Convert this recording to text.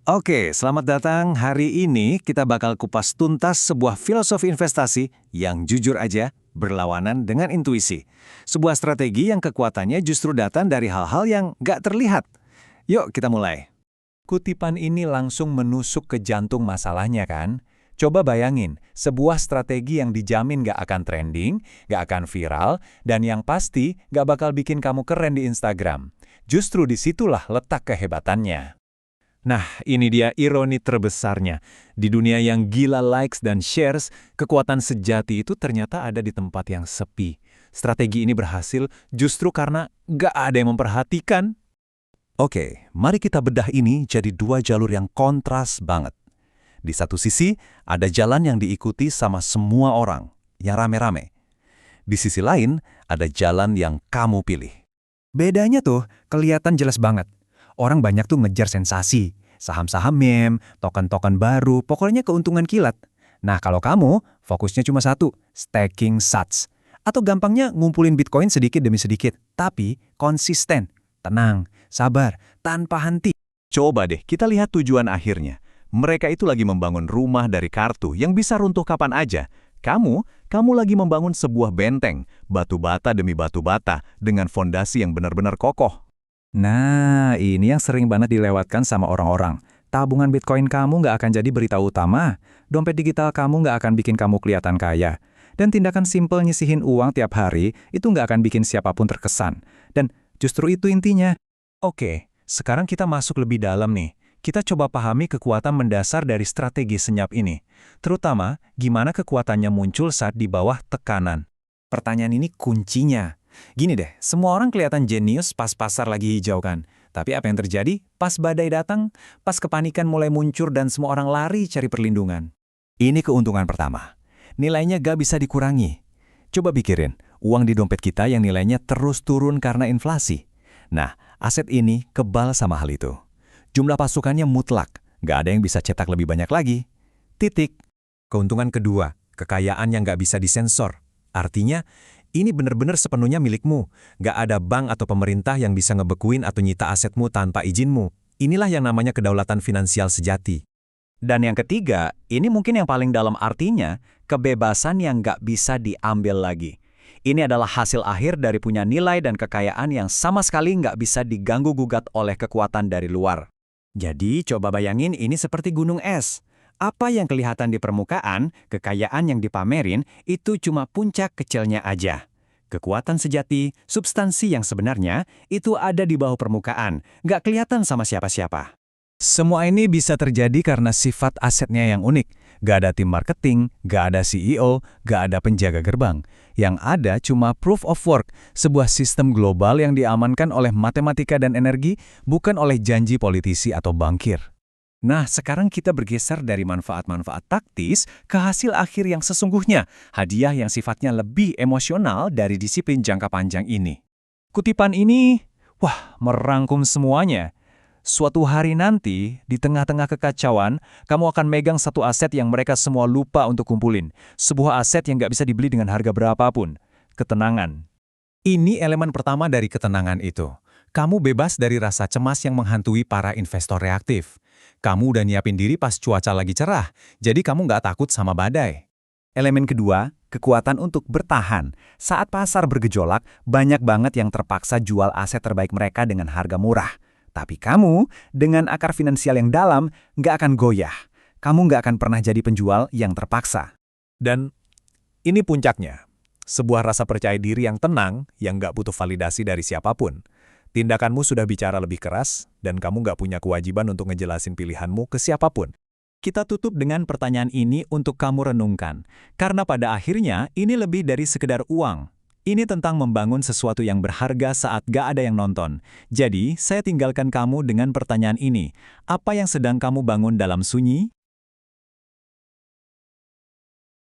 Oke, selamat datang. Hari ini kita bakal kupas tuntas sebuah filosofi investasi yang jujur aja berlawanan dengan intuisi. Sebuah strategi yang kekuatannya justru datang dari hal-hal yang nggak terlihat. Yuk kita mulai. Kutipan ini langsung menusuk ke jantung masalahnya kan? Coba bayangin, sebuah strategi yang dijamin gak akan trending, gak akan viral, dan yang pasti gak bakal bikin kamu keren di Instagram. Justru disitulah letak kehebatannya. Nah, ini dia ironi terbesarnya. Di dunia yang gila likes dan shares, kekuatan sejati itu ternyata ada di tempat yang sepi. Strategi ini berhasil justru karena nggak ada yang memperhatikan. Oke, mari kita bedah ini jadi dua jalur yang kontras banget. Di satu sisi, ada jalan yang diikuti sama semua orang, yang rame-rame. Di sisi lain, ada jalan yang kamu pilih. Bedanya tuh kelihatan jelas banget. Orang banyak tuh ngejar sensasi, saham-saham meme, token-token baru, pokoknya keuntungan kilat. Nah kalau kamu, fokusnya cuma satu, stacking sats. Atau gampangnya ngumpulin Bitcoin sedikit demi sedikit, tapi konsisten, tenang, sabar, tanpa henti. Coba deh, kita lihat tujuan akhirnya. Mereka itu lagi membangun rumah dari kartu yang bisa runtuh kapan aja. Kamu lagi membangun sebuah benteng, batu bata demi batu bata, dengan fondasi yang benar-benar kokoh. Nah, ini yang sering banget dilewatkan sama orang-orang. Tabungan Bitcoin kamu nggak akan jadi berita utama. Dompet digital kamu nggak akan bikin kamu kelihatan kaya. Dan tindakan simpel nyisihin uang tiap hari itu nggak akan bikin siapapun terkesan. Dan justru itu intinya. Oke, sekarang kita masuk lebih dalam nih. Kita coba pahami kekuatan mendasar dari strategi senyap ini. Terutama, gimana kekuatannya muncul saat di bawah tekanan. Pertanyaan ini kuncinya. Gini deh, semua orang kelihatan jenius pas pasar lagi hijau kan. Tapi apa yang terjadi? Pas badai datang, pas kepanikan mulai muncul dan semua orang lari cari perlindungan. Ini keuntungan pertama. Nilainya gak bisa dikurangi. Coba pikirin, uang di dompet kita yang nilainya terus turun karena inflasi. Nah, aset ini kebal sama hal itu. Jumlah pasukannya mutlak, gak ada yang bisa cetak lebih banyak lagi. Titik. Keuntungan kedua, kekayaan yang gak bisa disensor. Artinya, ini benar-benar sepenuhnya milikmu. Gak ada bank atau pemerintah yang bisa ngebekuin atau nyita asetmu tanpa izinmu. Inilah yang namanya kedaulatan finansial sejati. Dan yang ketiga, ini mungkin yang paling dalam artinya, kebebasan yang gak bisa diambil lagi. Ini adalah hasil akhir dari punya nilai dan kekayaan yang sama sekali nggak bisa diganggu-gugat oleh kekuatan dari luar. Jadi, coba bayangin ini seperti gunung es. Apa yang kelihatan di permukaan, kekayaan yang dipamerin, itu cuma puncak kecilnya aja. Kekuatan sejati, substansi yang sebenarnya, itu ada di bawah permukaan, nggak kelihatan sama siapa-siapa. Semua ini bisa terjadi karena sifat asetnya yang unik. Gak ada tim marketing, gak ada CEO, gak ada penjaga gerbang. Yang ada cuma proof of work, sebuah sistem global yang diamankan oleh matematika dan energi, bukan oleh janji politisi atau bankir. Nah, sekarang kita bergeser dari manfaat-manfaat taktis ke hasil akhir yang sesungguhnya, hadiah yang sifatnya lebih emosional dari disiplin jangka panjang ini. Kutipan ini, merangkum semuanya. Suatu hari nanti, di tengah-tengah kekacauan, kamu akan megang satu aset yang mereka semua lupa untuk kumpulin. Sebuah aset yang nggak bisa dibeli dengan harga berapapun. Ketenangan. Ini elemen pertama dari ketenangan itu. Kamu bebas dari rasa cemas yang menghantui para investor reaktif. Kamu udah nyiapin diri pas cuaca lagi cerah, jadi kamu nggak takut sama badai. Elemen kedua, kekuatan untuk bertahan. Saat pasar bergejolak, banyak banget yang terpaksa jual aset terbaik mereka dengan harga murah. Tapi kamu, dengan akar finansial yang dalam, nggak akan goyah. Kamu nggak akan pernah jadi penjual yang terpaksa. Dan ini puncaknya. Sebuah rasa percaya diri yang tenang, yang nggak butuh validasi dari siapapun. Tindakanmu sudah bicara lebih keras, dan kamu nggak punya kewajiban untuk ngejelasin pilihanmu ke siapapun. Kita tutup dengan pertanyaan ini untuk kamu renungkan. Karena pada akhirnya, ini lebih dari sekedar uang. Ini tentang membangun sesuatu yang berharga saat gak ada yang nonton. Jadi, saya tinggalkan kamu dengan pertanyaan ini. Apa yang sedang kamu bangun dalam sunyi?